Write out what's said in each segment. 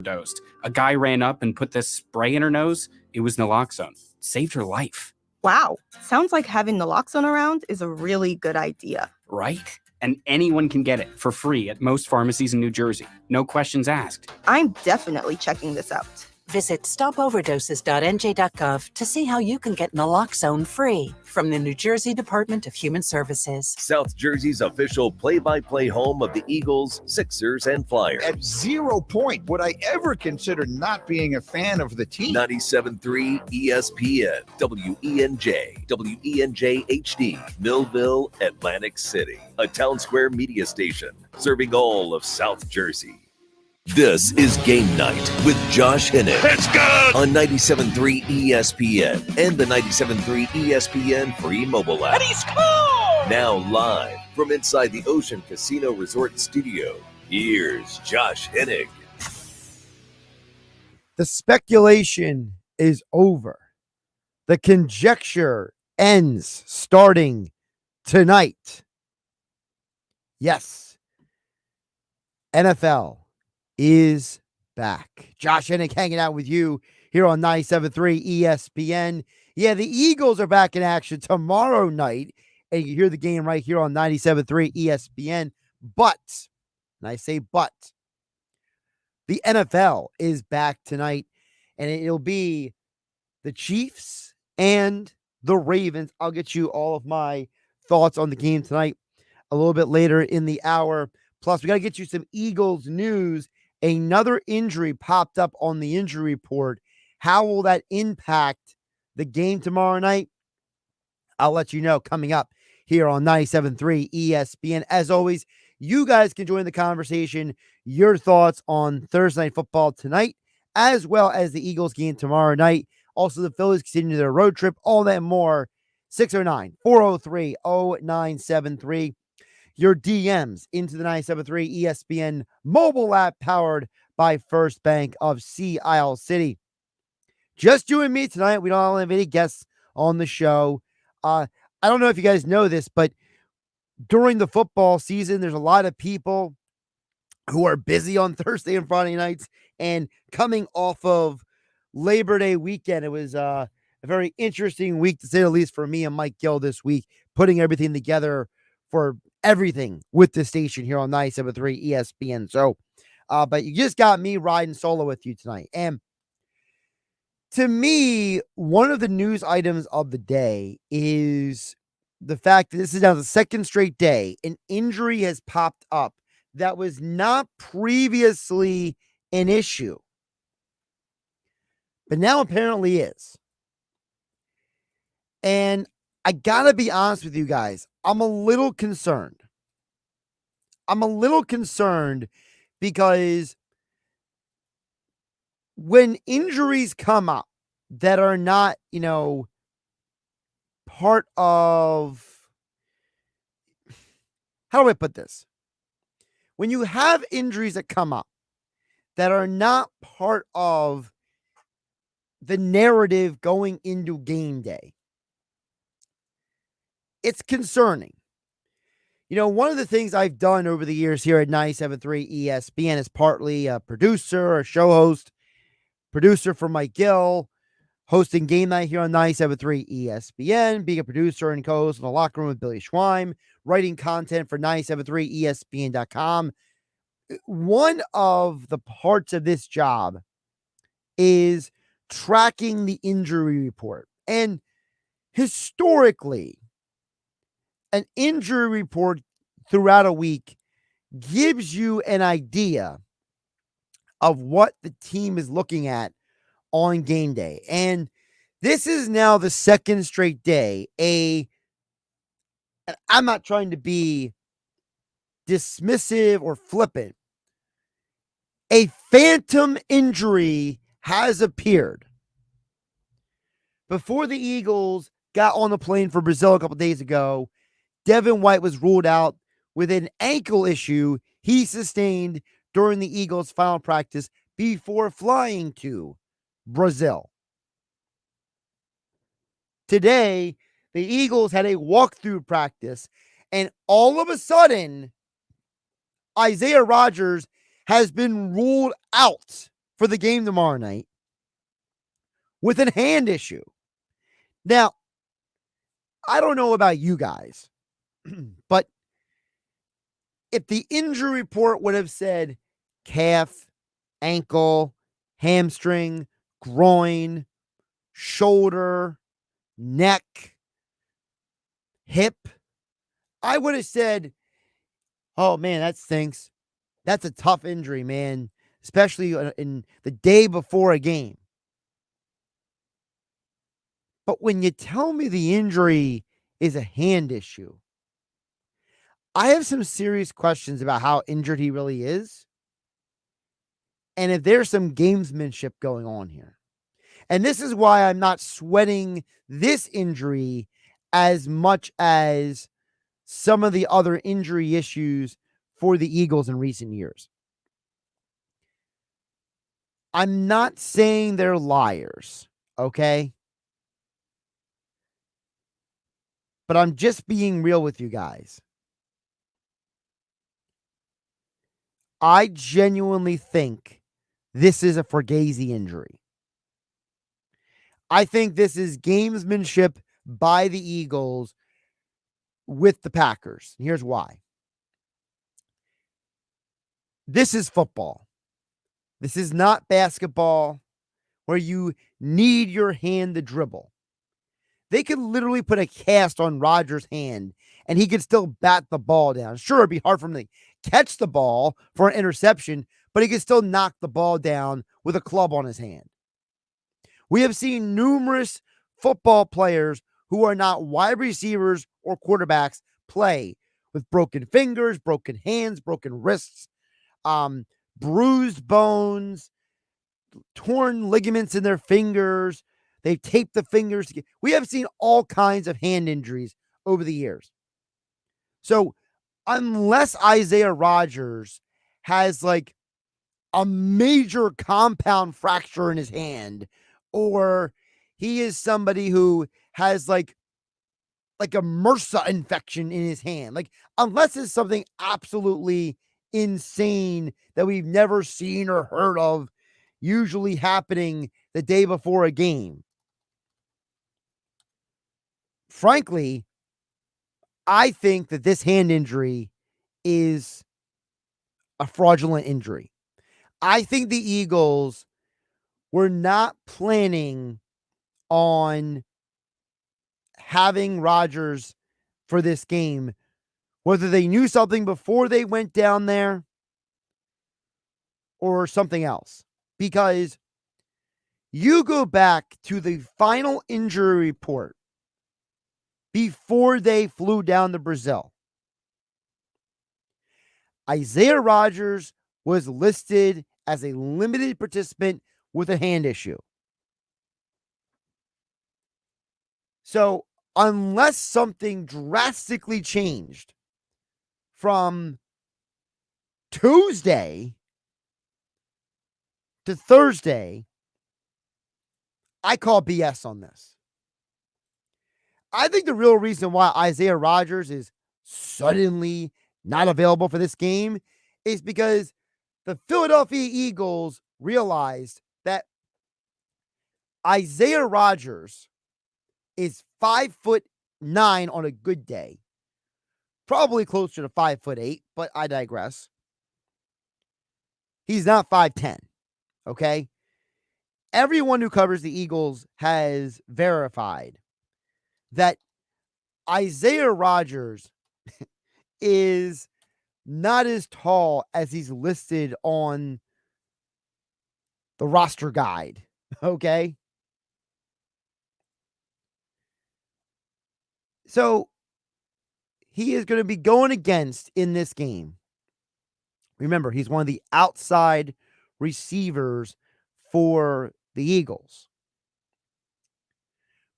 overdosed. A guy ran up and put this spray in her nose. It was naloxone. Saved her life. Wow, sounds like having naloxone around is a really good idea. Right? And anyone can get it for free at most pharmacies in New Jersey. No questions asked. I'm definitely checking this out. Visit stopoverdoses.nj.gov to see how you can get naloxone free from the New Jersey Department of Human Services. South Jersey's official play-by-play home of the Eagles, Sixers, and Flyers. At 0 point would I ever consider not being a fan of the team. 97.3 ESPN, WENJ, WENJ HD, Millville, Atlantic City. A Town Square media station serving all of South Jersey. This is Game Night with Josh Hinnick. Let's go! On 97.3 ESPN and the 97.3 ESPN free mobile app. And he scored! Now live from inside the Ocean Casino Resort studio, here's Josh Hinnick. The speculation is over. The conjecture ends starting tonight. Yes. NFL is back. Josh Hinnick hanging out with you here on 97.3 ESPN. Yeah, the Eagles are back in action tomorrow night, and you hear the game right here on 97.3 ESPN. But, and I say but, the NFL is back tonight, and it'll be the Chiefs and the Ravens. I'll get you all of my thoughts on the game tonight a little bit later in the hour. Plus, we got to get you some Eagles news. Another injury popped up on the injury report. How will that impact the game tomorrow night? I'll let you know coming up here on 97.3 ESPN. As always, you guys can join the conversation. Your thoughts on Thursday Night Football tonight, as well as the Eagles game tomorrow night. Also, the Phillies continue their road trip. All that and more. 609-403-0973. Your DMs into the 97.3 ESPN mobile app powered by First Bank of Sea Isle City. Just you and me tonight. We don't have any guests on the show. I don't know if you guys know this, but during the football season, there's a lot of people who are busy on Thursday and Friday nights, and coming off of Labor Day weekend, it was a very interesting week, to say the least, for me and Mike Gill this week, putting everything together for everything with the station here on 97.3 ESPN. So, but you just got me riding solo with you tonight. And to me, one of the news items of the day is the fact that this is now the second straight day an injury has popped up that was not previously an issue, but now apparently is. And I gotta be honest with you guys, I'm a little concerned. Because when injuries come up that are not, part of, how do I put this? When you have injuries that come up that are not part of the narrative going into game day, it's concerning. One of the things I've done over the years here at 97.3 ESPN is partly a producer, a show host, producer for Mike Gill, hosting Game Night here on 97.3 ESPN, being a producer and co-host in the Locker Room with Billy Schweim, writing content for 97.3ESPN.com. One of the parts of this job is tracking the injury report. And historically, an injury report throughout a week gives you an idea of what the team is looking at on game day. And this is now the second straight day. And I'm not trying to be dismissive or flippant. A phantom injury has appeared. Before the Eagles got on the plane for Brazil a couple days ago, Devin White was ruled out with an ankle issue he sustained during the Eagles' final practice before flying to Brazil. Today, the Eagles had a walkthrough practice, and all of a sudden, Isaiah Rodgers has been ruled out for the game tomorrow night with a hand issue. Now, I don't know about you guys, but if the injury report would have said calf, ankle, hamstring, groin, shoulder, neck, hip, I would have said, oh man, that stinks. That's a tough injury, man, especially in the day before a game. But when you tell me the injury is a hand issue, I have some serious questions about how injured he really is. And if there's some gamesmanship going on here. And this is why I'm not sweating this injury as much as some of the other injury issues for the Eagles in recent years. I'm not saying they're liars, okay? But I'm just being real with you guys. I genuinely think this is a Fugazi injury. I think this is gamesmanship by the Eagles with the Packers. And here's why. This is football. This is not basketball where you need your hand to dribble. They could literally put a cast on Rodgers' hand and he could still bat the ball down. Sure, it'd be hard for him to catch the ball for an interception, but he could still knock the ball down with a club on his hand. We have seen numerous football players who are not wide receivers or quarterbacks play with broken fingers, broken hands, broken wrists, bruised bones, torn ligaments in their fingers. They've taped the fingers together. We have seen all kinds of hand injuries over the years. So unless Isaiah Rodgers has like a major compound fracture in his hand, or he is somebody who has like a MRSA infection in his hand, like unless it's something absolutely insane that we've never seen or heard of, usually happening the day before a game. Frankly, I think that this hand injury is a fraudulent injury. I think the Eagles were not planning on having Rodgers for this game, whether they knew something before they went down there or something else. Because you go back to the final injury report before they flew down to Brazil. Isaiah Rodgers was listed as a limited participant with a hand issue. So unless something drastically changed from Tuesday to Thursday, I call BS on this. I think the real reason why Isaiah Rodgers is suddenly not available for this game is because the Philadelphia Eagles realized that Isaiah Rodgers is 5'9" on a good day, probably closer to 5'8", but I digress. He's not 5'10", okay? Everyone who covers the Eagles has verified that Isaiah Rodgers is not as tall as he's listed on the roster guide, okay? So he is going to be going against in this game. Remember, he's one of the outside receivers for the Eagles.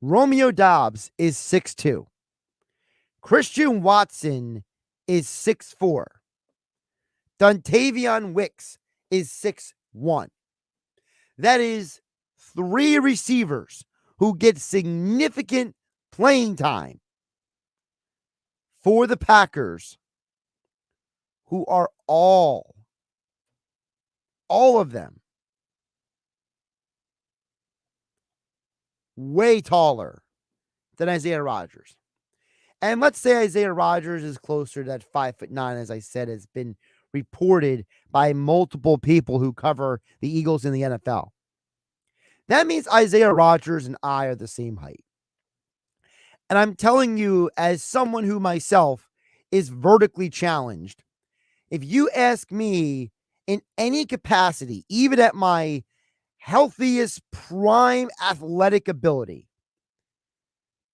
Romeo Doubs is 6'2". Christian Watson is 6'4". Dontavion Wicks is 6'1". That is 3 receivers who get significant playing time for the Packers, who are all of them way taller than Isaiah Rodgers. And let's say Isaiah Rodgers is closer to that 5'9", as I said, has been reported by multiple people who cover the Eagles in the NFL. That means Isaiah Rodgers and I are the same height. And I'm telling you, as someone who myself is vertically challenged, if you ask me in any capacity, even at my healthiest prime athletic ability,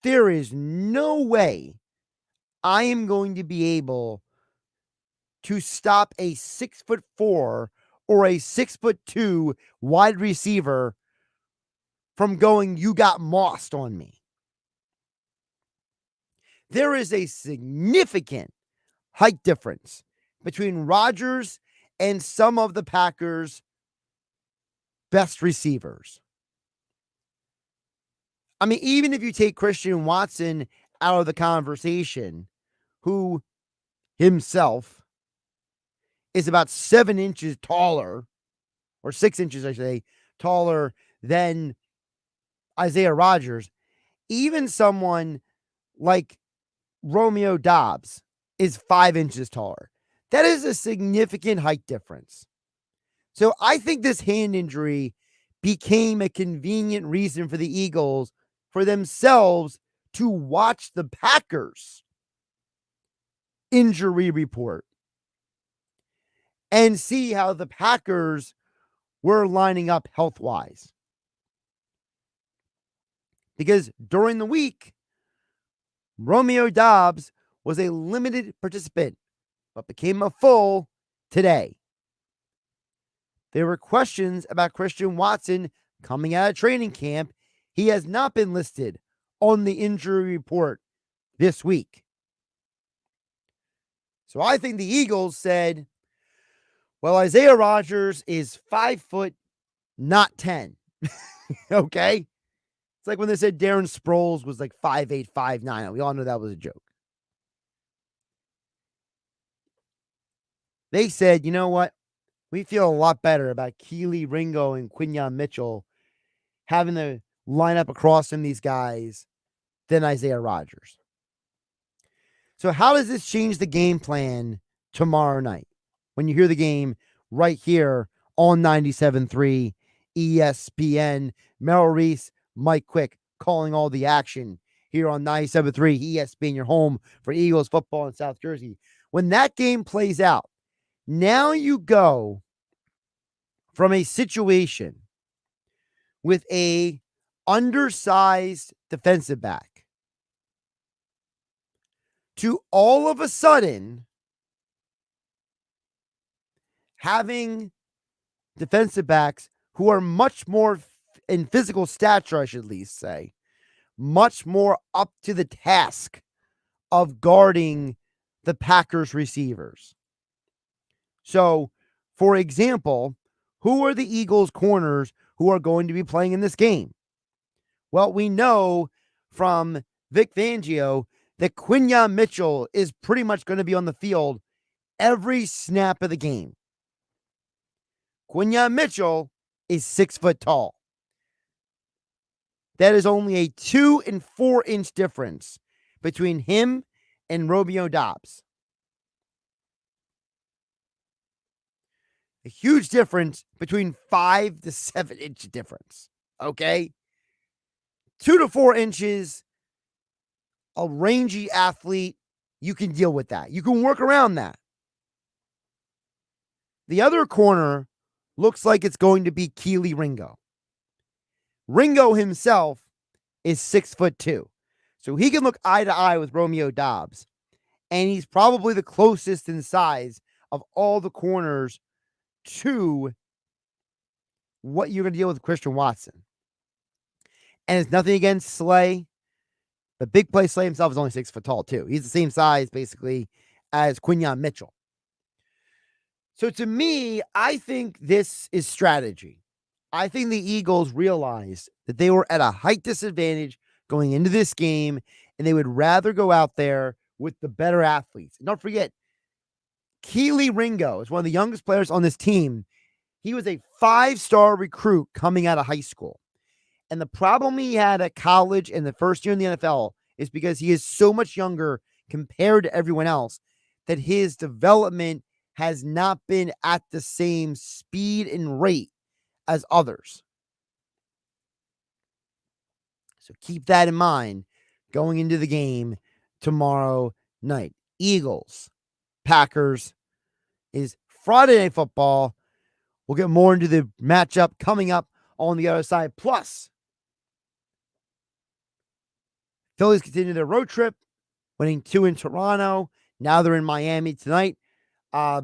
there is no way I am going to be able to stop a 6'4" or a 6'2" wide receiver from going, "You got mossed on me." There is a significant height difference between Rodgers and some of the Packers' best receivers. I mean, even if you take Christian Watson out of the conversation, who himself is about 7 inches taller, or 6 inches, I should say, taller than Isaiah Rodgers, even someone like Romeo Dobbs is 5 inches taller. That is a significant height difference. So I think this hand injury became a convenient reason for the Eagles for themselves to watch the Packers injury report and see how the Packers were lining up health-wise. Because during the week, Romeo Dobbs was a limited participant, but became a full today. There were questions about Christian Watson coming out of training camp. He has not been listed on the injury report this week. So I think the Eagles said, well, Isaiah Rodgers is 5 foot, not 10. Okay? It's like when they said Darren Sproles was like 5'8", 5'9". We all know that was a joke. They said, you know what? We feel a lot better about Keely Ringo and Quinyon Mitchell having to line up across from these guys than Isaiah Rodgers. So how does this change the game plan tomorrow night when you hear the game right here on 97.3 ESPN? Merrill Reese, Mike Quick calling all the action here on 97.3 ESPN, your home for Eagles football in South Jersey. When that game plays out, now you go from a situation with a undersized defensive back to all of a sudden having defensive backs who are much more in physical stature, I should at least say, much more up to the task of guarding the Packers receivers. So, for example, who are the Eagles corners who are going to be playing in this game? Well, we know from Vic Fangio that Quinyon Mitchell is pretty much going to be on the field every snap of the game. Quinyon Mitchell is 6 foot tall. That is only a 2 and 4 inch difference between him and Romeo Dobbs. A huge difference between 5 to 7 inch difference. Okay? 2 to 4 inches, a rangy athlete, you can deal with that. You can work around that. The other corner looks like it's going to be Keely Ringo. Ringo himself is 6'2", so he can look eye to eye with Romeo Dobbs, and he's probably the closest in size of all the corners to what you're going to deal with Christian Watson. And it's nothing against Slay, but big play Slay himself is only 6 foot tall too. He's the same size basically as Quinyon Mitchell. So to me, I think this is strategy. I think the Eagles realized that they were at a height disadvantage going into this game, and they would rather go out there with the better athletes. And don't forget, Keely Ringo is one of the youngest players on this team. He was a 5-star recruit coming out of high school. And the problem he had at college and the first year in the NFL is because he is so much younger compared to everyone else that his development has not been at the same speed and rate as others. So keep that in mind going into the game tomorrow night. Eagles, Packers is Friday Night Football. We'll get more into the matchup coming up on the other side. Plus, Phillies continue their road trip, winning 2 in Toronto. Now they're in Miami tonight. A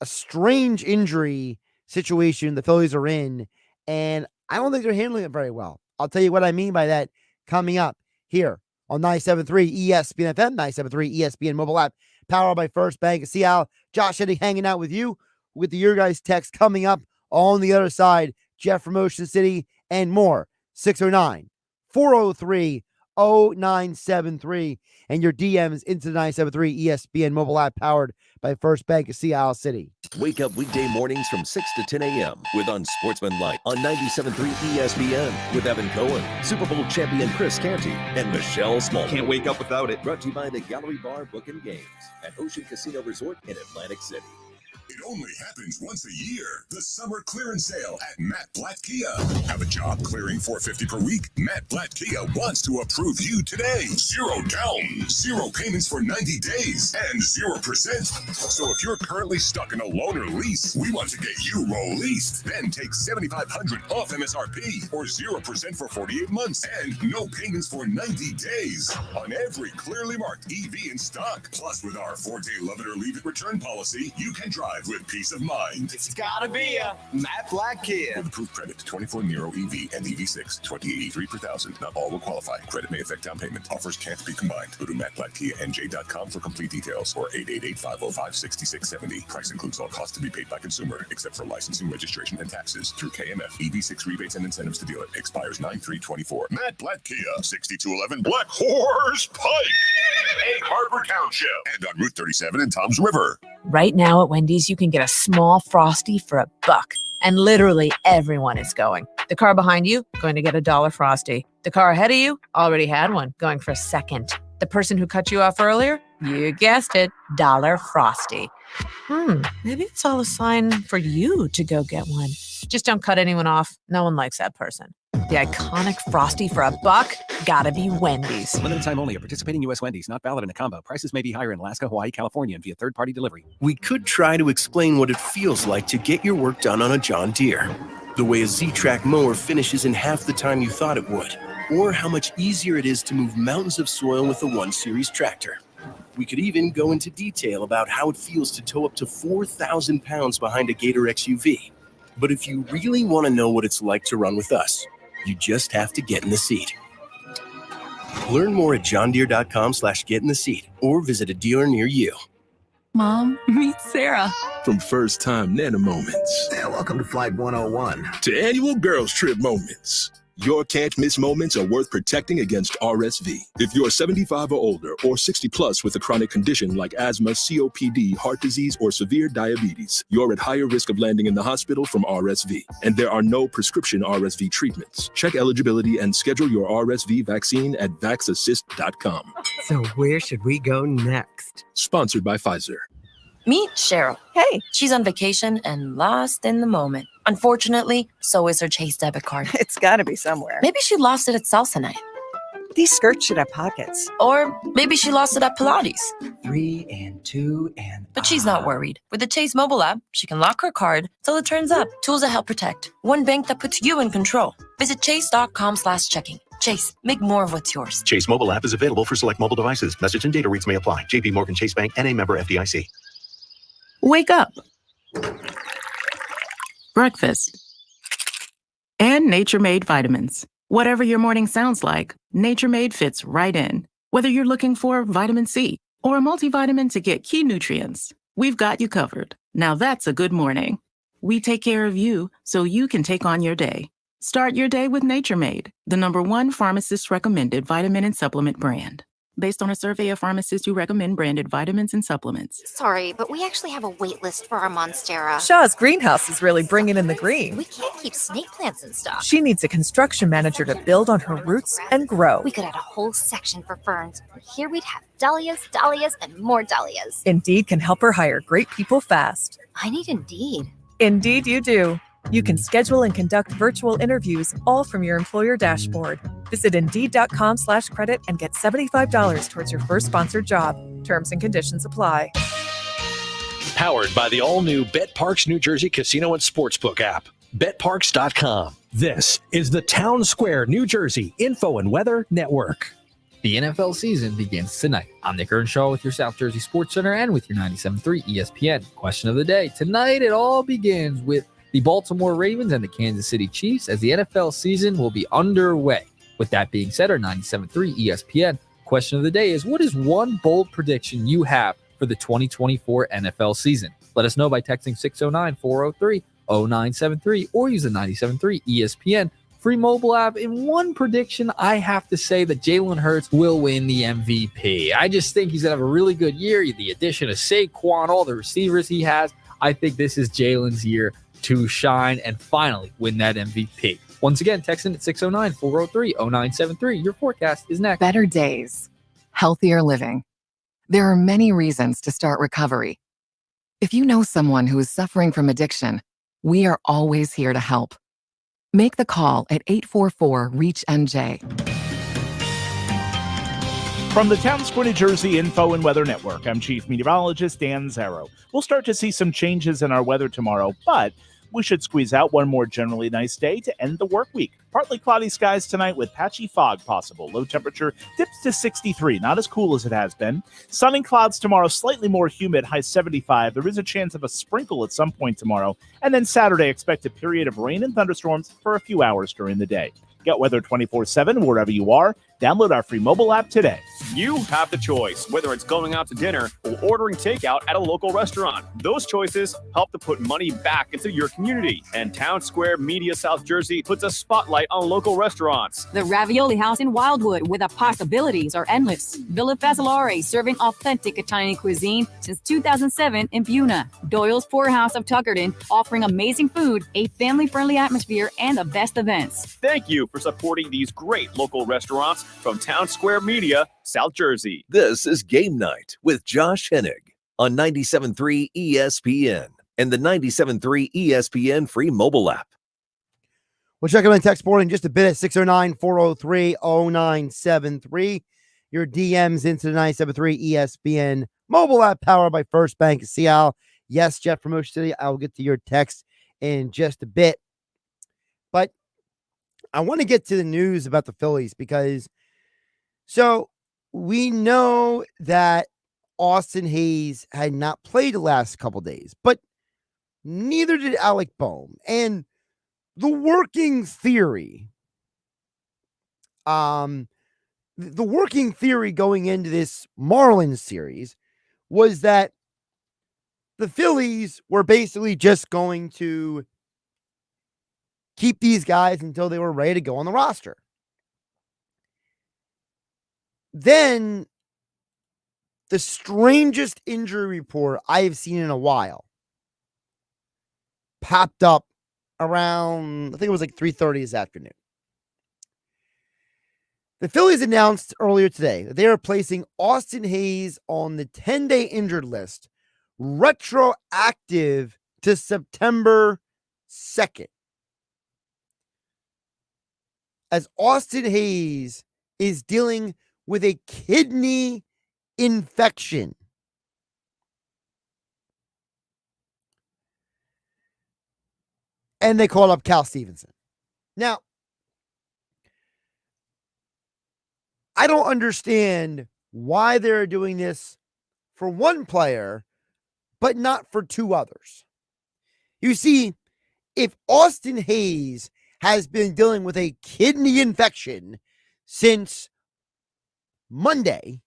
strange injury situation the Phillies are in, and I don't think they're handling it very well. I'll tell you what I mean by that coming up here on 97.3 ESPN FM, 97.3 ESPN mobile app, powered by First Bank of Seattle. Josh Eddy hanging out with you with the Your Guys text coming up on the other side. Jeff from Ocean City and more. 609-403-0973 and your DMs into the 97.3 ESPN mobile app powered by First Bank of Seattle City. Wake up weekday mornings from 6 to 10 a.m. with Unsportsmanlike on 97.3 ESPN with Evan Cohen, Super Bowl champion Chris Canty, and Michelle Small. Can't wake up without it. Brought to you by the Gallery Bar Book and Games at Ocean Casino Resort in Atlantic City. It only happens once a year. The summer clearance sale at Matt Blatt Kia. Have a job clearing $450 per week? Matt Blatt Kia wants to approve you today. 0 down, 0 payments for 90 days, and 0%. So if you're currently stuck in a loan or lease, we want to get you released. Then take $7,500 off MSRP or 0% for 48 months and no payments for 90 days on every clearly marked EV in stock. Plus, with our 4-day love it or leave it return policy, you can drive with peace of mind. It's gotta be a Matt Blatt Kia. With approved credit, 24 Nero EV and EV6, $20.83 per thousand. Not all will qualify. Credit may affect down payment. Offers can't be combined. Go to mattblattkianj.com for complete details or 888-505-6670. Price includes all costs to be paid by consumer, except for licensing, registration, and taxes through KMF. EV6 rebates and incentives to dealer. Expires 9/3/24. Matt Blatt Kia, 6211 Black Horse Pike, Egg Harbor Township, and on Route 37 in Toms River. Right now at Wendy's, you can get a small Frosty for $1. And literally everyone is going. The car behind you, going to get a $1 Frosty. The car ahead of you, already had one, going for a second. The person who cut you off earlier, you guessed it, $1 Frosty. Maybe it's all a sign for you to go get one. Just don't cut anyone off. No one likes that person. The iconic Frosty for $1, gotta be Wendy's. Limited time only at participating U.S. Wendy's. Not valid in a combo. Prices may be higher in Alaska, Hawaii, California, and via third-party delivery. We could try to explain what it feels like to get your work done on a John Deere. The way a Z-Track mower finishes in half the time you thought it would. Or how much easier it is to move mountains of soil with the 1 Series tractor. We could even go into detail about how it feels to tow up to 4,000 pounds behind a Gator XUV. But if you really want to know what it's like to run with us, you just have to get in the seat. Learn more at johndeere.com/get-in-the-seat or visit a dealer near you. Mom, meet Sarah. From first time Nana moments. Yeah, welcome to Flight 101. To annual girls trip moments. Your can't miss moments are worth protecting against RSV. If you're 75 or older or 60 plus with a chronic condition like asthma, COPD, heart disease, or severe diabetes, you're at higher risk of landing in the hospital from RSV. And there are no prescription RSV treatments. Check eligibility and schedule your RSV vaccine at vaxassist.com. So where should we go next? Sponsored by Pfizer. Meet Cheryl. Hey. She's on vacation and lost in the moment. Unfortunately, so is her Chase debit card. It's got to be somewhere. Maybe she lost it at salsa night. These skirts should have pockets. Or maybe she lost it at Pilates. 3 and 2 and... But she's not worried. With the Chase mobile app, she can lock her card till it turns up. Tools that help protect. One bank that puts you in control. Visit chase.com/checking. Chase, make more of what's yours. Chase mobile app is available for select mobile devices. Message and data rates may apply. JP Morgan Chase Bank, N.A. member FDIC. Wake up. Breakfast. And Nature Made vitamins. Whatever your morning sounds like, Nature Made fits right in. Whether you're looking for vitamin C or a multivitamin to get key nutrients, we've got you covered. Now that's a good morning. We take care of you so you can take on your day. Start your day with Nature Made, the #1 pharmacist recommended vitamin and supplement brand. based on a survey of pharmacists who recommend branded vitamins and supplements. Sorry, but we actually have a wait list for our Monstera. Shaw's greenhouse is really bringing in the green. We can't keep snake plants in stock. She needs a construction manager to build on her roots and grow. We could add a whole section for ferns. Here we'd have dahlias, dahlias, and more dahlias. Indeed can help her hire great people fast. I need Indeed. Indeed you do. You can schedule and conduct virtual interviews all from your employer dashboard. Visit Indeed.com/credit and get $75 towards your first sponsored job. Terms and conditions apply. Powered by the all-new BetParks New Jersey Casino and Sportsbook app. BetParks.com. This is the Town Square, New Jersey Info and Weather Network. The NFL season begins tonight. I'm Nick Earnshaw with your South Jersey Sports Center and with your 97.3 ESPN. Question of the day. Tonight it all begins with the Baltimore Ravens and the Kansas City Chiefs as the NFL season will be underway. With that being said, our 97.3 ESPN question of the day is, what is one bold prediction you have for the 2024 NFL season? Let us know by texting 609-403-0973 or use the 97.3 ESPN free mobile app. In one prediction, I have to say that Jalen Hurts will win the MVP. I just think he's going to have a really good year. The addition of Saquon, all the receivers he has, I think this is Jalen's year to shine and finally win that MVP. Once again, text in at 609-403-0973. Your forecast is next. Better days, healthier living. There are many reasons to start recovery. If you know someone who is suffering from addiction, we are always here to help. Make the call at 844-REACH-NJ. From the Town Square, New Jersey Info and Weather Network, I'm Chief Meteorologist Dan Zarrow. We'll start to see some changes in our weather tomorrow, but we should squeeze out one more generally nice day to end the work week. Partly cloudy skies tonight with patchy fog possible. Low temperature dips to 63, not as cool as it has been. Sunny clouds tomorrow, slightly more humid, high 75. There is a chance of a sprinkle at some point tomorrow. And then Saturday, expect a period of rain and thunderstorms for a few hours during the day. Get weather 24/7 wherever you are. Download our free mobile app today. You have the choice, whether it's going out to dinner or ordering takeout at a local restaurant. Those choices help to put money back into your community. And Town Square Media South Jersey puts a spotlight on local restaurants. The Ravioli House in Wildwood, where the possibilities are endless. Villa Fasolare, serving authentic Italian cuisine since 2007 in Buna. Doyle's Poorhouse of Tuckerton, offering amazing food, a family-friendly atmosphere, and the best events. Thank you for supporting these great local restaurants from Town Square Media, South Jersey. This is Game Night with Josh Hennig on 97.3 ESPN and the 97.3 ESPN free mobile app. We'll check out my text board in just a bit at 609-403-0973. Your DMs into the 97.3 ESPN mobile app powered by First Bank of Seattle. Yes, Jeff from Ocean City. I will get to your text in just a bit. But I want to get to the news about the Phillies because we know that Austin Hayes had not played the last couple days, but neither did Alec Bohm. And the working theory, going into this Marlins series was that the Phillies were basically just going to keep these guys until they were ready to go on the roster. Then the strangest injury report I have seen in a while popped up around, I think it was like 3:30 this afternoon. The Phillies announced earlier today that they are placing Austin Hayes on the 10-day injured list, retroactive to September 2nd. As Austin Hayes is dealing with a kidney infection. And they called up Cal Stevenson. Now, I don't understand why they're doing this for one player, but not for two others. You see, if Austin Hayes has been dealing with a kidney infection since Monday,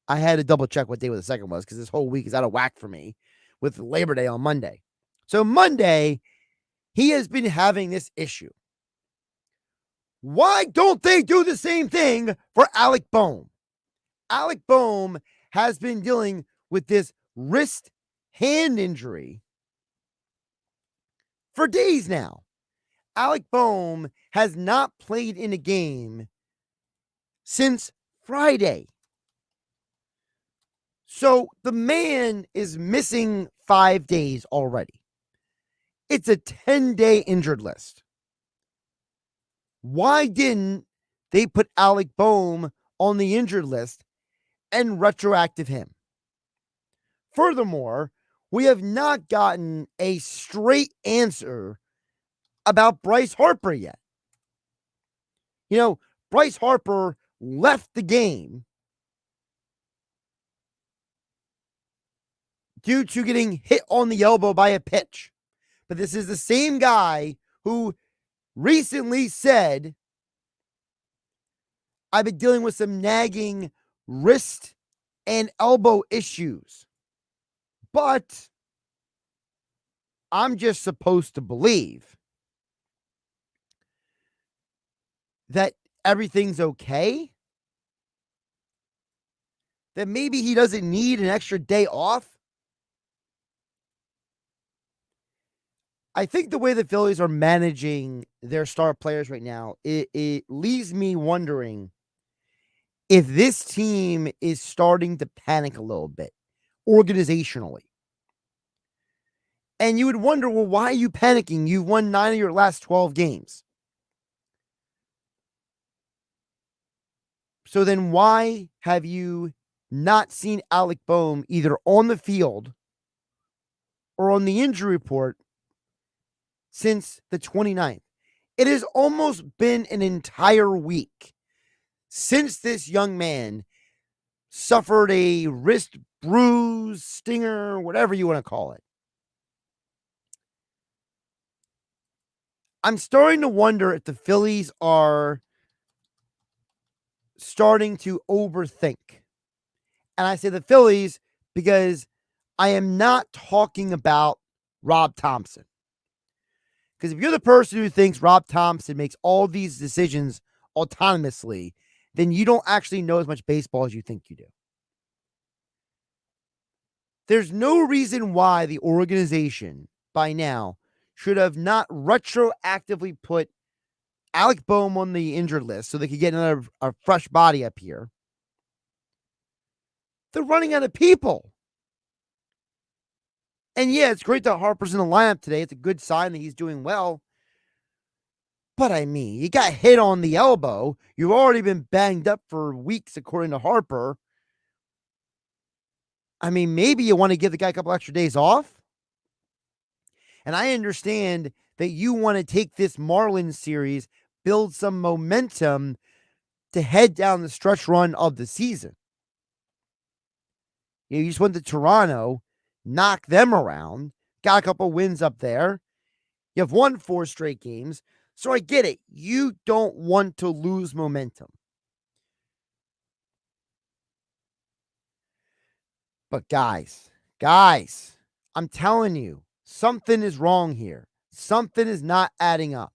I had to double check what day the second was because this whole week is out of whack for me with Labor Day on Monday. So Monday, he has been having this issue. Why don't they do the same thing for Alec Bohm? Alec Boehm has been dealing with this wrist hand injury for days now. Alec Boehm has not played in a game since Friday. So the man is missing 5 days already. It's a 10-day injured list. Why didn't they put Alec Boehm on the injured list and retroactive him? Furthermore, we have not gotten a straight answer about Bryce Harper yet. You know, Bryce Harper left the game due to getting hit on the elbow by a pitch. But this is the same guy who recently said, I've been dealing with some nagging wrist and elbow issues. But I'm just supposed to believe that everything's okay? That maybe he doesn't need an extra day off? I think the way the Phillies are managing their star players right now, it leaves me wondering if this team is starting to panic a little bit organizationally. And you would wonder, well, why are you panicking? You've won 9 of your last 12 games. So then why have you not seen Alec Boehm either on the field or on the injury report since the 29th? It has almost been an entire week since this young man suffered a wrist bruise, stinger, whatever you want to call it. I'm starting to wonder if the Phillies are starting to overthink. And I say the Phillies because I am not talking about Rob Thompson. Because if you're the person who thinks Rob Thompson makes all these decisions autonomously, then you don't actually know as much baseball as you think you do. There's no reason why the organization by now should have not retroactively put Alec Boehm on the injured list so they could get a fresh body up here. They're running out of people. And yeah, it's great that Harper's in the lineup today. It's a good sign that he's doing well. But I mean, you got hit on the elbow. You've already been banged up for weeks, according to Harper. I mean, maybe you want to give the guy a couple extra days off. And I understand that you want to take this Marlins series, build some momentum to head down the stretch run of the season. You just went to Toronto, knock them around, got a couple wins up there. You have won 4 straight games. So I get it. You don't want to lose momentum. But guys, I'm telling you, something is wrong here. Something is not adding up.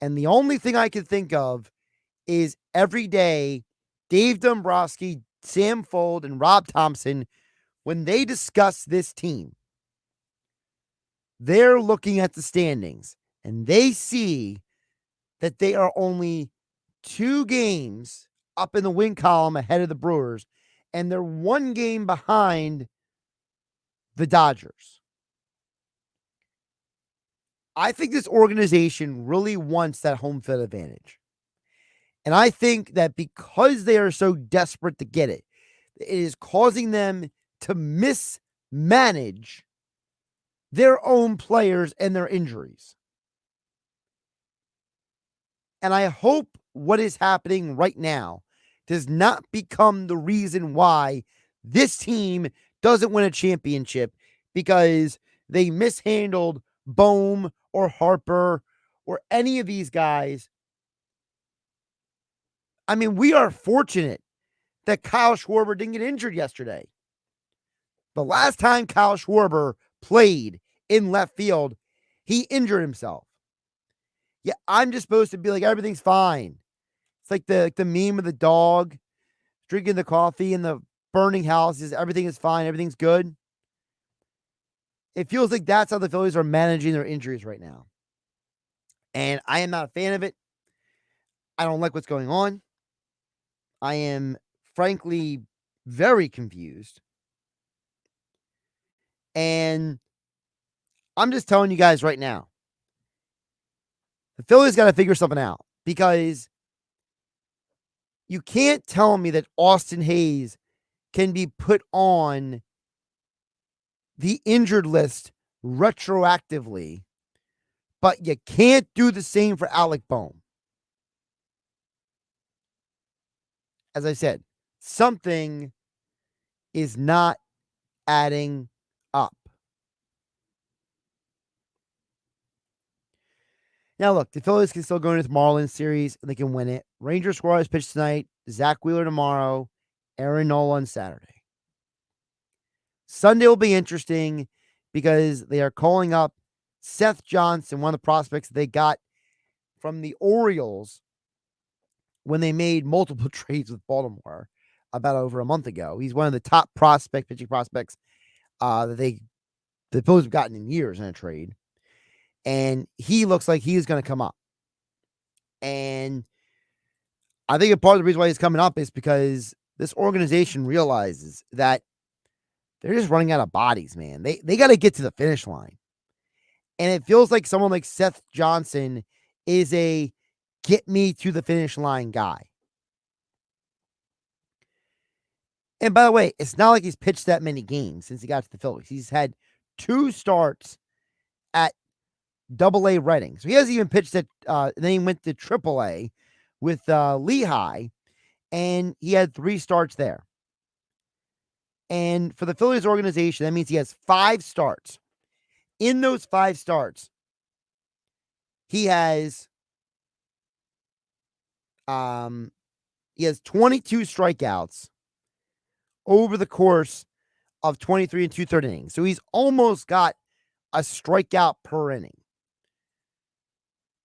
And the only thing I can think of is every day, Dave Dombrowski, Sam Fold, and Rob Thompson, when they discuss this team, they're looking at the standings and they see that they are only 2 games up in the win column ahead of the Brewers, and they're 1 game behind the Dodgers. I think this organization really wants that home field advantage. And I think that because they are so desperate to get it, it is causing them to mismanage their own players and their injuries. And I hope what is happening right now does not become the reason why this team doesn't win a championship because they mishandled Boehm or Harper or any of these guys. I mean, we are fortunate that Kyle Schwarber didn't get injured yesterday. The last time Kyle Schwarber played in left field, he injured himself. Yeah, I'm just supposed to be like, everything's fine. It's like the meme of the dog drinking the coffee and the burning houses. Everything is fine. Everything's good. It feels like that's how the Phillies are managing their injuries right now. And I am not a fan of it. I don't like what's going on. I am, frankly, very confused. And I'm just telling you guys right now, the Phillies got to figure something out, because you can't tell me that Austin Hayes can be put on the injured list retroactively, but you can't do the same for Alec Bohm. As I said, something is not adding up. Now, look, the Phillies can still go into the Marlins series and they can win it. Rangers Squirrels pitch tonight. Zach Wheeler tomorrow. Aaron Nola on Saturday. Sunday will be interesting because they are calling up Seth Johnson, one of the prospects they got from the Orioles when they made multiple trades with Baltimore about over a month ago. He's one of the top pitching prospects that the Phillies have gotten in years in a trade. And he looks like he is going to come up. And I think a part of the reason why he's coming up is because this organization realizes that they're just running out of bodies, man. They got to get to the finish line. And it feels like someone like Seth Johnson is a get me to the finish line guy. And by the way, it's not like he's pitched that many games since he got to the Phillies. He's had 2 starts at Double-A Reading. So he hasn't even pitched at, then he went to Triple-A with Lehigh, and he had 3 starts there. And for the Phillies organization, that means he has 5 starts. In those 5 starts, he has 22 strikeouts over the course of 23 and 2/3 innings. So he's almost got a strikeout per inning.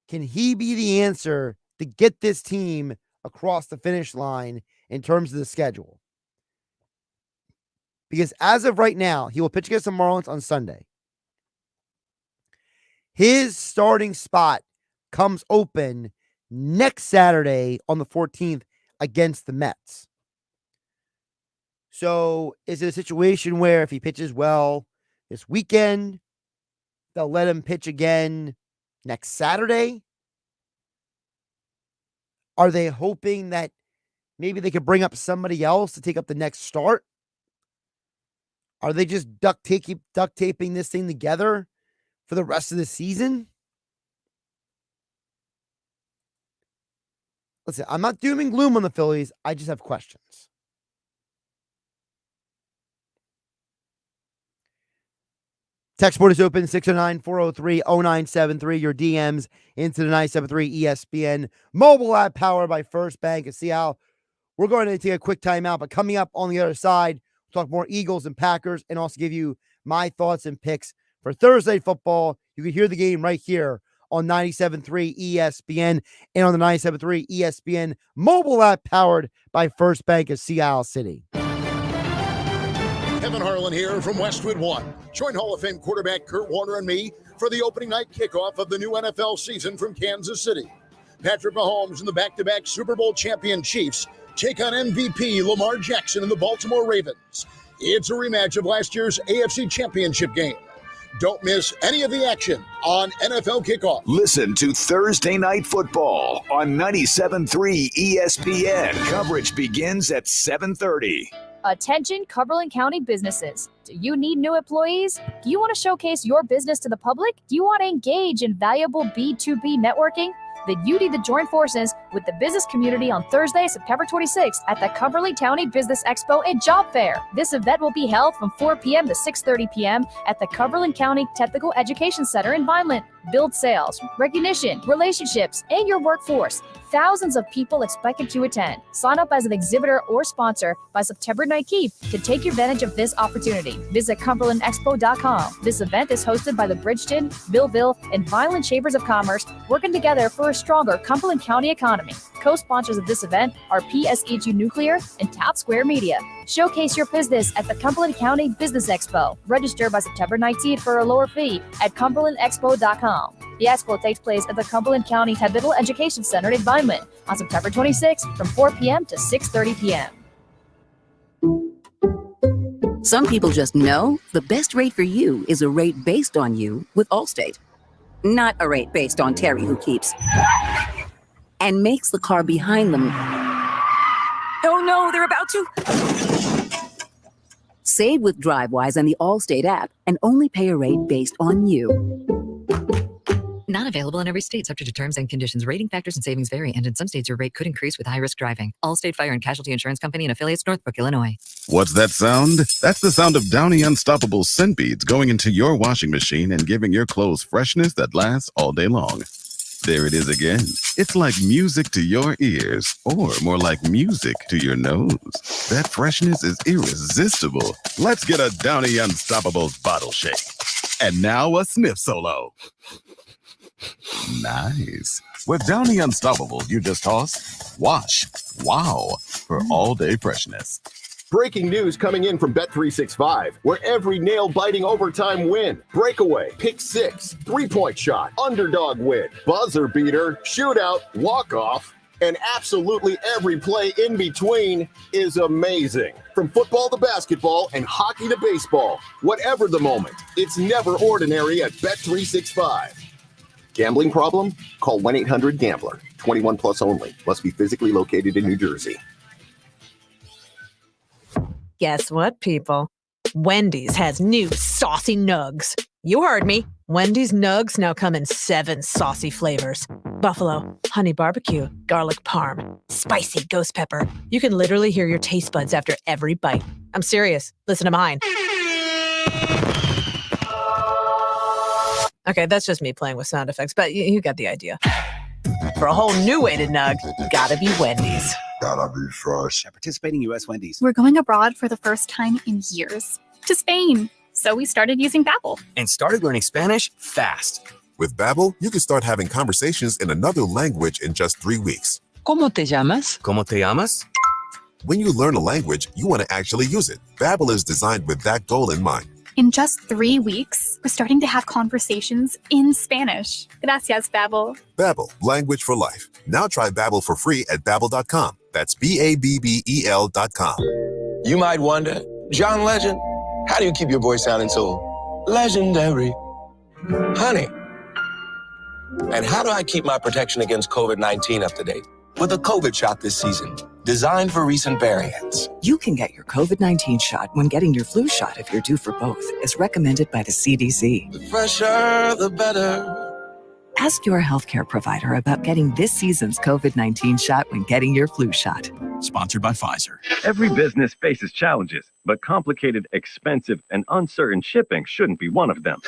Can he be the answer to get this team across the finish line in terms of the schedule? Because as of right now, he will pitch against the Marlins on Sunday. His starting spot comes open next Saturday on the 14th against the Mets. So is it a situation where if he pitches well this weekend, they'll let him pitch again next Saturday? Are they hoping that maybe they could bring up somebody else to take up the next start? Are they just duct taping this thing together for the rest of the season? Listen, I'm not doom and gloom on the Phillies. I just have questions. Text board is open, 609-403-0973. Your DMs into the 973 ESPN mobile app powered by First Bank of Seattle. We're going to take a quick timeout, but coming up on the other side, we'll talk more Eagles and Packers and also give you my thoughts and picks for Thursday football. You can hear the game right here on 97.3 ESPN and on the 97.3 ESPN mobile app powered by First Bank of Seattle City. Kevin Harlan here from Westwood One. Join Hall of Fame quarterback Kurt Warner and me for the opening night kickoff of the new NFL season from Kansas City. Patrick Mahomes and the back-to-back Super Bowl champion Chiefs take on MVP Lamar Jackson and the Baltimore Ravens. It's a rematch of last year's AFC Championship game. Don't miss any of the action on NFL Kickoff. Listen to Thursday Night Football on 97.3 ESPN. Coverage begins at 7:30. Attention Cumberland County businesses. Do you need new employees? Do you want to showcase your business to the public? Do you want to engage in valuable B2B networking? Then you need to join forces with the business community on Thursday, September 26th at the Cumberland County Business Expo and Job Fair. This event will be held from 4 p.m. to 6:30 p.m. at the Cumberland County Technical Education Center in Vineland. Build sales, recognition, relationships, and your workforce. Thousands of people expected to attend. Sign up as an exhibitor or sponsor by September 19th to take advantage of this opportunity. Visit CumberlandExpo.com. This event is hosted by the Bridgeton, Millville, and Vineland Chambers of Commerce, working together for a stronger Cumberland County economy. Co-sponsors of this event are PSEG Nuclear and Town Square Media. Showcase your business at the Cumberland County Business Expo. Register by September 19th for a lower fee at cumberlandexpo.com. The expo takes place at the Cumberland County Habitable Education Center in Vineland on September 26th from 4 p.m. to 6:30 p.m. Some people just know the best rate for you is a rate based on you with Allstate. Not a rate based on Terry who keeps and makes the car behind them. Oh no, they're about to. Save with DriveWise and the Allstate app and only pay a rate based on you. Not available in every state, subject to terms and conditions. Rating factors and savings vary, and in some states your rate could increase with high-risk driving. Allstate Fire and Casualty Insurance Company and affiliates, Northbrook, Illinois. What's that sound? That's the sound of Downy Unstoppable scent beads going into your washing machine and giving your clothes freshness that lasts all day long. There it is again. It's like music to your ears, or more like music to your nose. That freshness is irresistible. Let's get a Downy Unstoppables bottle shake. And now a sniff solo. Nice. With Downy Unstoppables, you just toss, wash, wow, for all-day freshness. Breaking news coming in from Bet365, where every nail-biting overtime win, breakaway, pick six, three-point shot, underdog win, buzzer beater, shootout, walk-off, and absolutely every play in between is amazing. From football to basketball and hockey to baseball, whatever the moment, it's never ordinary at Bet365. Gambling problem? Call 1-800-GAMBLER. 21 plus only. Must be physically located in New Jersey. Guess what, people? Wendy's has new saucy nugs. You heard me. Wendy's nugs now come in 7 saucy flavors. Buffalo, honey barbecue, garlic parm, spicy ghost pepper. You can literally hear your taste buds after every bite. I'm serious. Listen to mine. Okay, that's just me playing with sound effects, but you got the idea. For a whole new way to nug, gotta be Wendy's. Gotta be fresh. At participating U.S. Wendy's. We're going abroad for the first time in years. To Spain. So we started using Babbel. And started learning Spanish fast. With Babbel, you can start having conversations in another language in just 3 weeks. ¿Cómo te llamas? ¿Cómo te llamas? When you learn a language, you want to actually use it. Babbel is designed with that goal in mind. In just 3 weeks, we're starting to have conversations in Spanish. Gracias, Babbel. Babbel, language for life. Now try Babbel for free at Babbel.com. That's Babbel.com. You might wonder, John Legend, how do you keep your voice sounding so legendary? Honey. And how do I keep my protection against COVID-19 up to date? With a COVID shot this season, designed for recent variants. You can get your COVID-19 shot when getting your flu shot if you're due for both, as recommended by the CDC. The fresher, the better. Ask your healthcare provider about getting this season's COVID-19 shot when getting your flu shot. Sponsored by Pfizer. Every business faces challenges, but complicated, expensive, and uncertain shipping shouldn't be one of them.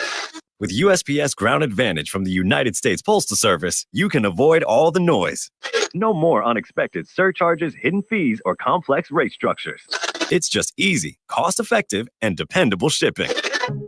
With USPS Ground Advantage from the United States Postal Service, you can avoid all the noise. No more unexpected surcharges, hidden fees, or complex rate structures. It's just easy, cost-effective, and dependable shipping.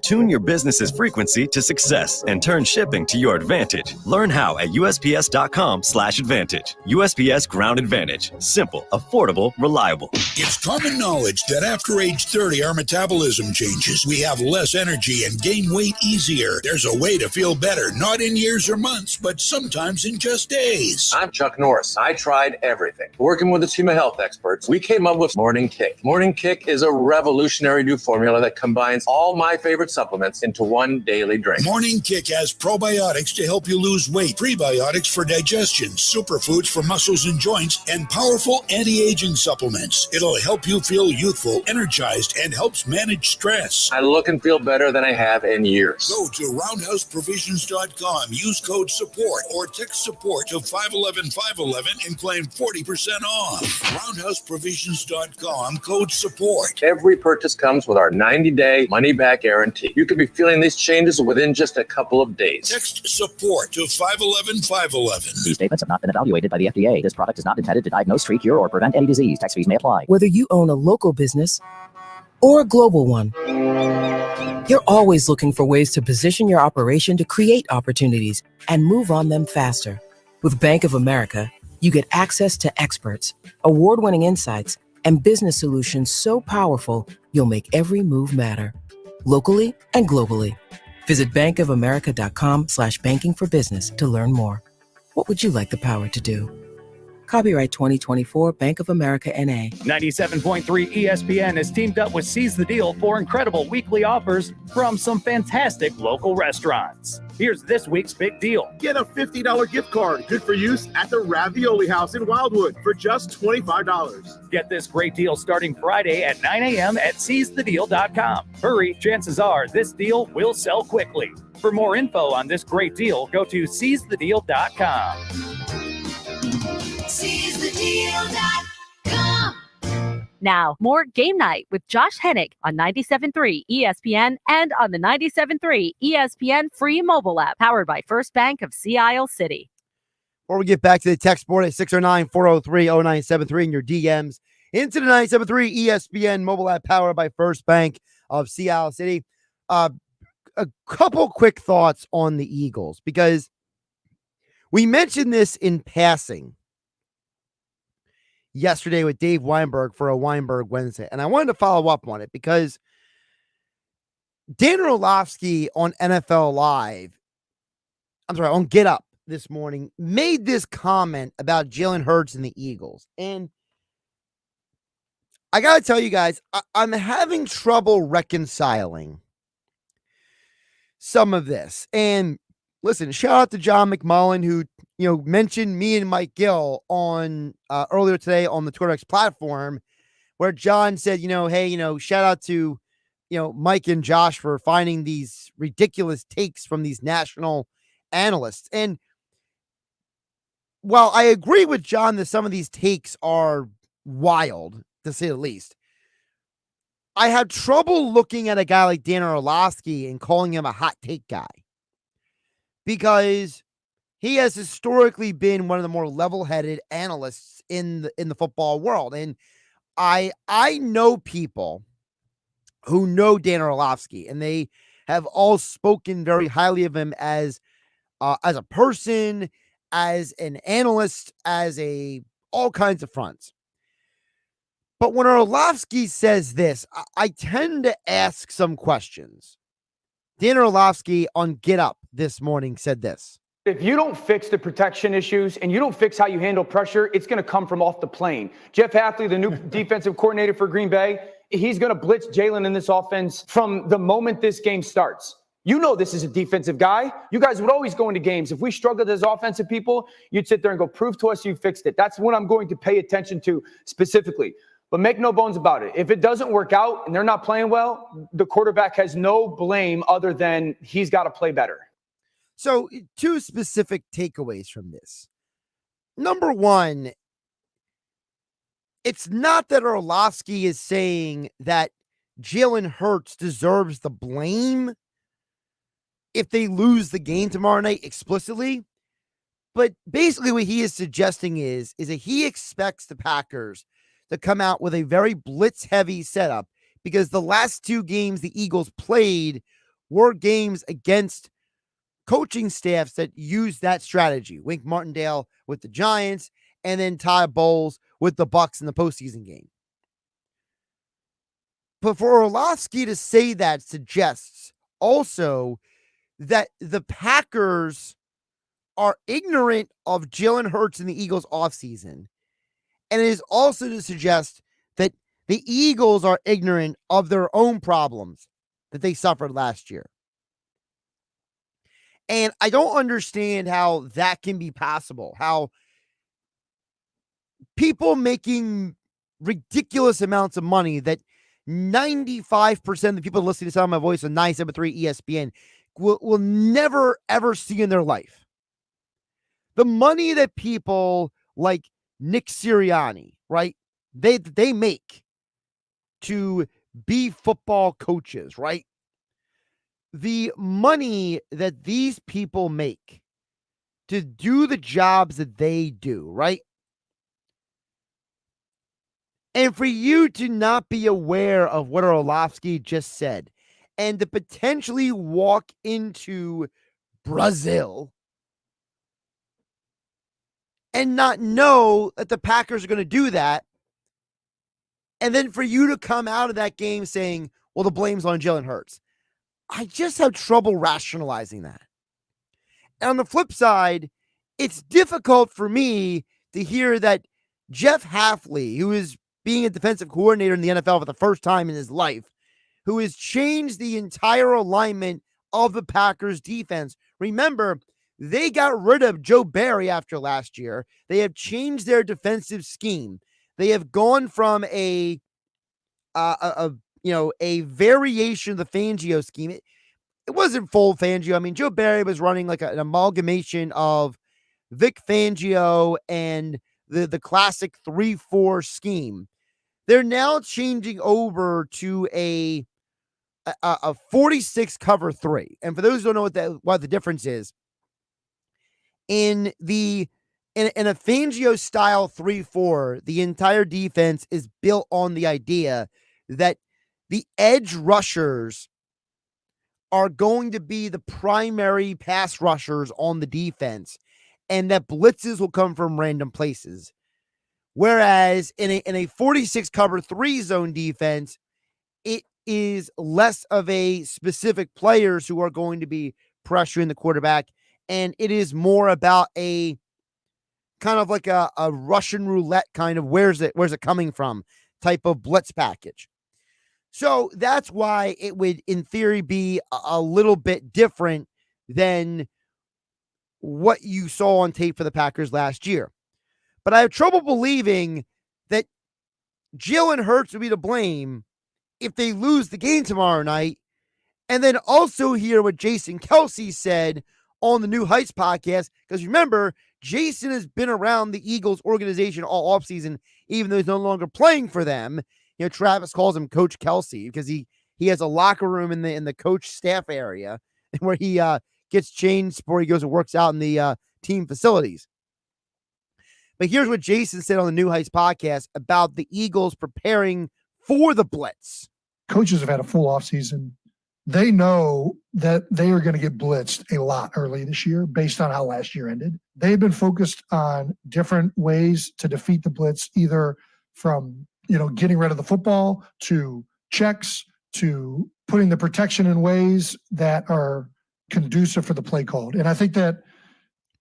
Tune your business's frequency to success and turn shipping to your advantage. Learn how at USPS.com/advantage. USPS Ground Advantage. Simple, affordable, reliable. It's common knowledge that after age 30, our metabolism changes. We have less energy and gain weight easier. There's a way to feel better, not in years or months, but sometimes in just days. I'm Chuck Norris. I tried everything. Working with a team of health experts, we came up with Morning Kick. Morning Kick is a revolutionary new formula that combines all my favorite supplements into one daily drink. Morning Kick has probiotics to help you lose weight, prebiotics for digestion, superfoods for muscles and joints, and powerful anti-aging supplements. It'll help you feel youthful, energized, and helps manage stress. I look and feel better than I have in years. Go to roundhouseprovisions.com, use code SUPPORT or text SUPPORT to 511-511 and claim 40% off. roundhouseprovisions.com, code SUPPORT. Every purchase comes with our 90-day money-back guarantee. You could be feeling these changes within just a couple of days. Text SUPPORT to 511-511. These statements have not been evaluated by the FDA. This product is not intended to diagnose, treat, cure, or prevent any disease. Tax fees may apply. Whether you own a local business or a global one, you're always looking for ways to position your operation to create opportunities and move on them faster. With Bank of America, You get access to experts, award-winning insights, and business solutions so powerful, you'll make every move matter. Locally and globally. Visit bankofamerica.com/banking for business to learn more. What would you like the power to do? Copyright 2024 Bank of America NA. 97.3 ESPN has teamed up with Seize the Deal for incredible weekly offers from some fantastic local restaurants. Here's this week's big deal. Get a $50 gift card, good for use at the Ravioli House in Wildwood for just $25. Get this great deal starting Friday at 9 a.m. at seizethedeal.com. Hurry, chances are this deal will sell quickly. For more info on this great deal, go to seizethedeal.com. SeizeTheDeal.com. Now, more Game Night with Josh Hennick on 97.3 ESPN and on the 97.3 ESPN free mobile app powered by First Bank of Sea Isle City. Before we get back to the text board at 609-403-0973 and your DMs into the 97.3 ESPN mobile app powered by First Bank of Sea Isle City. A couple quick thoughts on the Eagles, because we mentioned this in passing yesterday with Dave Weinberg for a Weinberg Wednesday, and I wanted to follow up on it because Dan Orlovsky on NFL Live, on Get Up this morning, made this comment about Jalen Hurts and the Eagles. And I got to tell you guys, I'm having trouble reconciling some of this. And listen, shout out to John McMullen, who mentioned me and Mike Gill on earlier today on the TwitterX platform, where John said, hey, shout out to Mike and Josh for finding these ridiculous takes from these national analysts. And while I agree with John that some of these takes are wild, to say the least, I have trouble looking at a guy like Dan Orlovsky and calling him a hot take guy, because he has historically been one of the more level-headed analysts in the football world. And I know people who know Dan Orlovsky, and they have all spoken very highly of him as a person, as an analyst, as all kinds of fronts. But when Orlovsky says this, I tend to ask some questions. Dan Orlovsky on Get Up this morning said this: if you don't fix the protection issues and you don't fix how you handle pressure, it's going to come from off the plane. Jeff Hafley, the new defensive coordinator for Green Bay, he's going to blitz Jalen in this offense from the moment this game starts. You know this is a defensive guy. You guys would always go into games. If we struggled as offensive people, you'd sit there and go, prove to us you fixed it. That's what I'm going to pay attention to specifically. But make no bones about it. If it doesn't work out and they're not playing well, the quarterback has no blame other than he's got to play better. So, two specific takeaways from this. Number one, it's not that Orlovsky is saying that Jalen Hurts deserves the blame if they lose the game tomorrow night explicitly. But basically what he is suggesting is that he expects the Packers to come out with a very blitz-heavy setup, because the last two games the Eagles played were games against coaching staffs that used that strategy. Wink Martindale with the Giants, and then Ty Bowles with the Bucs in the postseason game. But for Orlovsky to say that suggests also that the Packers are ignorant of Jalen Hurts in the Eagles offseason. And it is also to suggest that the Eagles are ignorant of their own problems that they suffered last year. And I don't understand how that can be possible. How people making ridiculous amounts of money that 95% of the people listening to Sound My Voice on 97.3 ESPN will never, ever see in their life. The money that people like Nick Sirianni, right? They make to be football coaches, right? The money that these people make to do the jobs that they do, right? And for you to not be aware of what Orlovsky just said and to potentially walk into Brazil and not know that the Packers are going to do that. And then for you to come out of that game saying, well, the blame's on Jalen Hurts. I just have trouble rationalizing that. And on the flip side, it's difficult for me to hear that Jeff Hafley, who is being a defensive coordinator in the NFL for the first time in his life, who has changed the entire alignment of the Packers defense. Remember, they got rid of Joe Barry after last year. They have changed their defensive scheme. They have gone from a variation of the Fangio scheme. It wasn't full Fangio. I mean, Joe Barry was running like an amalgamation of Vic Fangio and the classic 3-4 scheme. They're now changing over to a 46 cover 3. And for those who don't know what the difference is, in a Fangio style 3-4, the entire defense is built on the idea that the edge rushers are going to be the primary pass rushers on the defense, and that blitzes will come from random places. Whereas in a 46 cover 3 zone defense, it is less of a specific players who are going to be pressuring the quarterback, and it is more about a kind of like a Russian roulette kind of where's it coming from type of blitz package. So that's why it would, in theory, be a little bit different than what you saw on tape for the Packers last year. But I have trouble believing that Jalen Hurts would be to blame if they lose the game tomorrow night. And then also hear what Jason Kelsey said on the New Heights podcast. Because remember, Jason has been around the Eagles organization all offseason, even though he's no longer playing for them. You know, Travis calls him Coach Kelsey because he has a locker room in the coach staff area where he gets changed before he goes and works out in the team facilities. But here's what Jason said on the New Heights podcast about the Eagles preparing for the blitz. Coaches have had a full offseason. They know that they are going to get blitzed a lot early this year based on how last year ended. They've been focused on different ways to defeat the blitz, either from getting rid of the football, to checks, to putting the protection in ways that are conducive for the play called. And I think that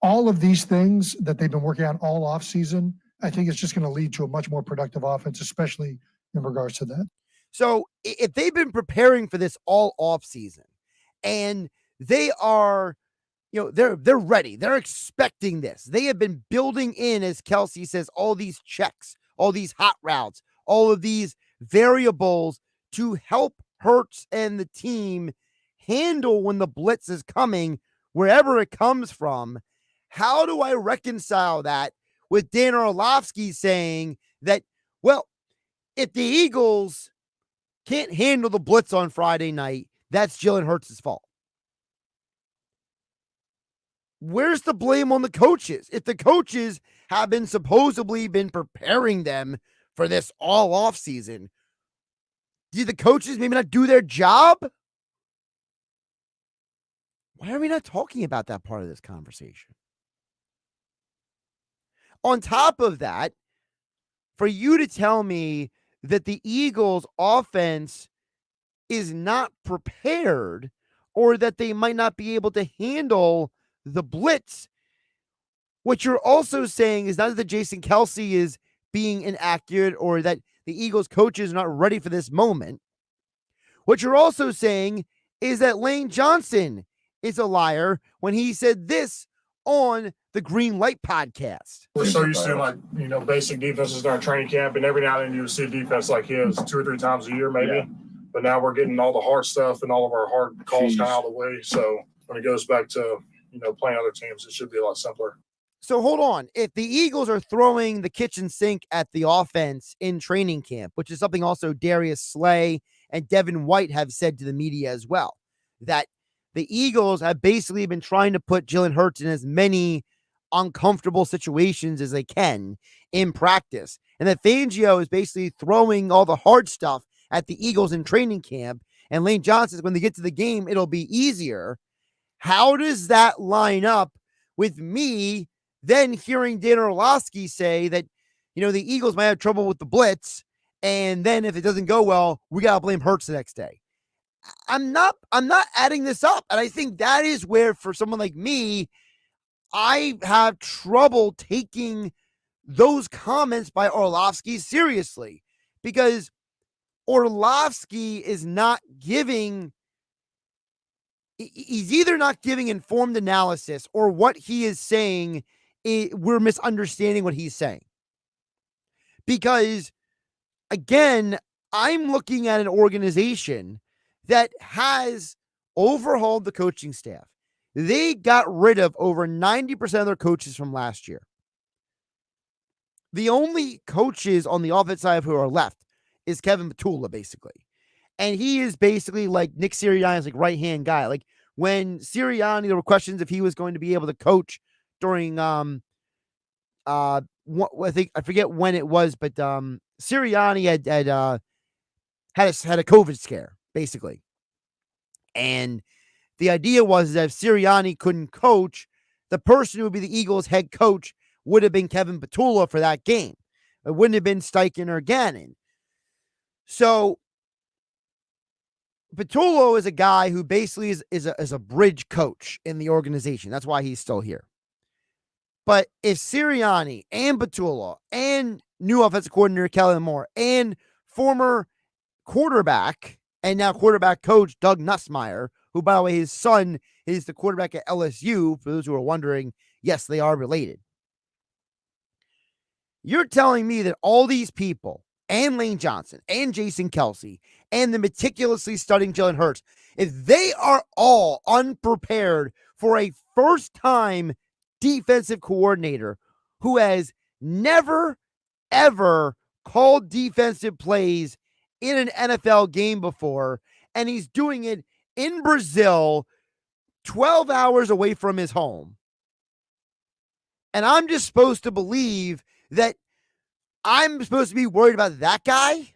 all of these things that they've been working on all offseason, I think it's just going to lead to a much more productive offense, especially in regards to that. So if they've been preparing for this all offseason and they are, they're ready, they're expecting this. They have been building in, as Kelsey says, all these checks, all these hot routes, all of these variables to help Hurts and the team handle when the blitz is coming, wherever it comes from. How do I reconcile that with Dan Orlovsky saying that, well, if the Eagles can't handle the blitz on Friday night, that's Jalen Hurts' fault? Where's the blame on the coaches? If the coaches have supposedly been preparing them for this all off season, did the coaches maybe not do their job? Why are we not talking about that part of this conversation? On top of that, for you to tell me that the Eagles offense is not prepared or that they might not be able to handle the blitz, what you're also saying is not that Jason Kelsey is being inaccurate or that the Eagles coaches are not ready for this moment. What you're also saying is that Lane Johnson is a liar when he said this on the Green Light podcast. We're so used to basic defenses in our training camp, and every now and then you would see a defense like his 2 or 3 times a year maybe. Yeah. But now we're getting all the hard stuff and all of our hard calls kind of out of the way. So when it goes back to playing other teams, it should be a lot simpler. So hold on. If the Eagles are throwing the kitchen sink at the offense in training camp, which is something also Darius Slay and Devin White have said to the media as well, that the Eagles have basically been trying to put Jalen Hurts in as many uncomfortable situations as they can in practice. And that Fangio is basically throwing all the hard stuff at the Eagles in training camp. And Lane Johnson says when they get to the game, it'll be easier. How does that line up with me then hearing Dan Orlovsky say that, the Eagles might have trouble with the blitz, and then if it doesn't go well, we got to blame Hurts the next day. I'm not adding this up. And I think that is where, for someone like me, I have trouble taking those comments by Orlovsky seriously, because Orlovsky is not giving, he's either not giving informed analysis, or what he is saying, we're misunderstanding what he's saying. Because, again, I'm looking at an organization that has overhauled the coaching staff. They got rid of over 90% of their coaches from last year. The only coaches on the offense side who are left is Kevin Petula, basically. And he is basically like Nick Sirianni's like right-hand guy. Like when Sirianni, there were questions if he was going to be able to coach during I forget when it was, but Sirianni had a COVID scare, basically. And the idea was that if Sirianni couldn't coach, the person who would be the Eagles head coach would have been Kevin Petula for that game. It wouldn't have been Steichen or Gannon. So Petula is a guy who basically is a bridge coach in the organization. That's why he's still here. But if Sirianni and Petula and new offensive coordinator Kellen Moore and former quarterback and now quarterback coach Doug Nussmeier, who, by the way, his son is the quarterback at LSU, for those who are wondering, yes, they are related. You're telling me that all these people, and Lane Johnson, and Jason Kelsey, and the meticulously studying Jalen Hurts, if they are all unprepared for a first-time defensive coordinator who has never, ever called defensive plays in an NFL game before, and he's doing it in Brazil, 12 hours away from his home, and I'm just supposed to believe that I'm supposed to be worried about that guy?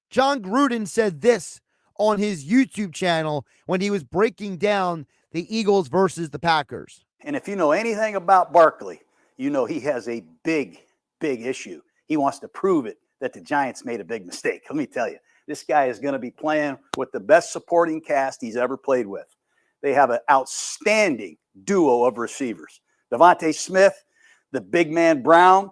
John Gruden said this on his YouTube channel when he was breaking down the Eagles versus the Packers. And if you know anything about Barkley, you know he has a big issue. He wants to prove it that the Giants made a big mistake. Let me tell you, this guy is going to be playing with the best supporting cast he's ever played with. They have an outstanding duo of receivers. Devontae Smith, the big man Brown.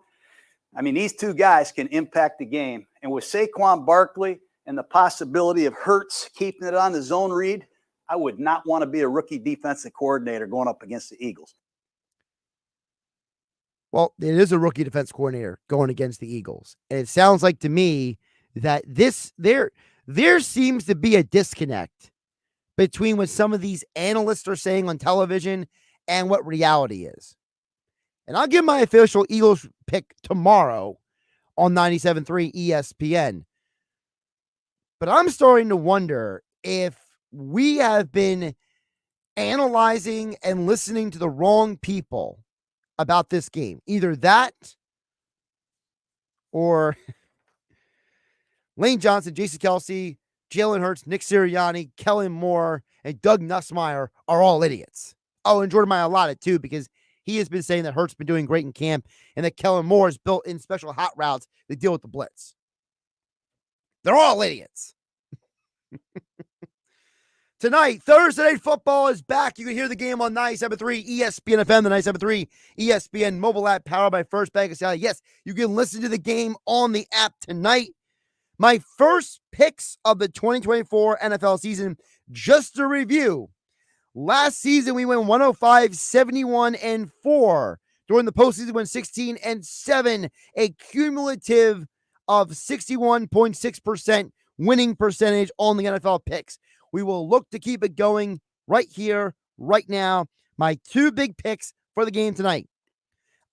I mean, these two guys can impact the game. And with Saquon Barkley and the possibility of Hurts keeping it on the zone read, I would not want to be a rookie defensive coordinator going up against the Eagles. Well, it is a rookie defense coordinator going against the Eagles. And it sounds like to me that there seems to be a disconnect between what some of these analysts are saying on television and what reality is. And I'll give my official Eagles pick tomorrow on 97.3 ESPN. But I'm starting to wonder if we have been analyzing and listening to the wrong people about this game. Either that or Lane Johnson, Jason Kelsey, Jalen Hurts, Nick Sirianni, Kellen Moore, and Doug Nussmeier are all idiots. Oh, and Jordan Mailata too, because he has been saying that Hurts been doing great in camp and that Kellen Moore has built in special hot routes to deal with the blitz. They're all idiots. Tonight, Thursday Night Football is back. You can hear the game on 97.3 ESPN FM, the 97.3 ESPN mobile app powered by First Bank of South. Yes, you can listen to the game on the app tonight. My first picks of the 2024 NFL season, just to review. Last season, we went 105, 71, and 4. During the postseason, we went 16 and 7, a cumulative of 61.6% winning percentage on the NFL picks. We will look to keep it going right here, right now. My two big picks for the game tonight.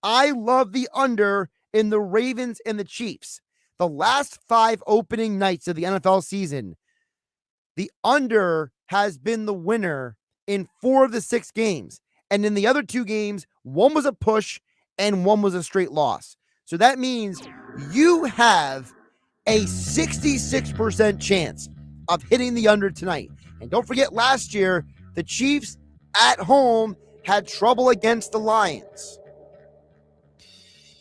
I love the under in the Ravens and the Chiefs. The last 5 opening nights of the NFL season, the under has been the winner in 4 of the 6 games. And in the other 2 games, one was a push and one was a straight loss. So that means you have a 66% chance of hitting the under tonight. And don't forget, last year, the Chiefs at home had trouble against the Lions.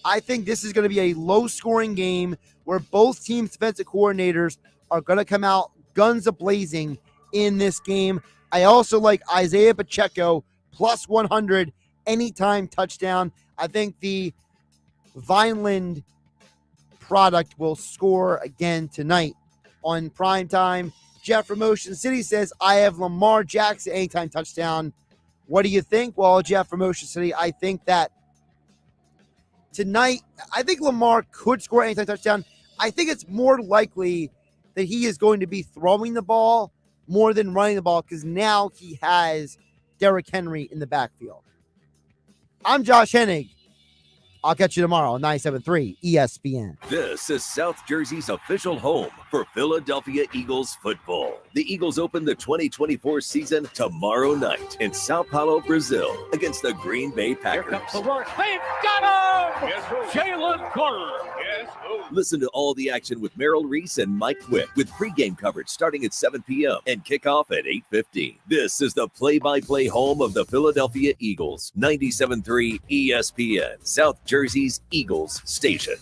I think this is going to be a low-scoring game where both teams' defensive coordinators are going to come out guns a-blazing in this game. I also like Isaiah Pacheco plus 100 anytime touchdown. I think the Vineland product will score again tonight on primetime. Jeff from Ocean City says, I have Lamar Jackson anytime touchdown. What do you think? Well, Jeff from Ocean City, I think that tonight, I think Lamar could score anytime touchdown. I think it's more likely that he is going to be throwing the ball more than running the ball because now he has Derrick Henry in the backfield. I'm Josh Hennig. I'll catch you tomorrow on 97.3 ESPN. This is South Jersey's official home for Philadelphia Eagles football. The Eagles open the 2024 season tomorrow night in Sao Paulo, Brazil, against the Green Bay Packers. Here comes the work. They've got him! Yes, Jalen Carter. Yes, Listen to all the action with Merrill Reese and Mike Quick with pregame coverage starting at 7 p.m. and kickoff at 8:15. This is the play-by-play home of the Philadelphia Eagles. 97.3 ESPN, South Jersey's Eagles station.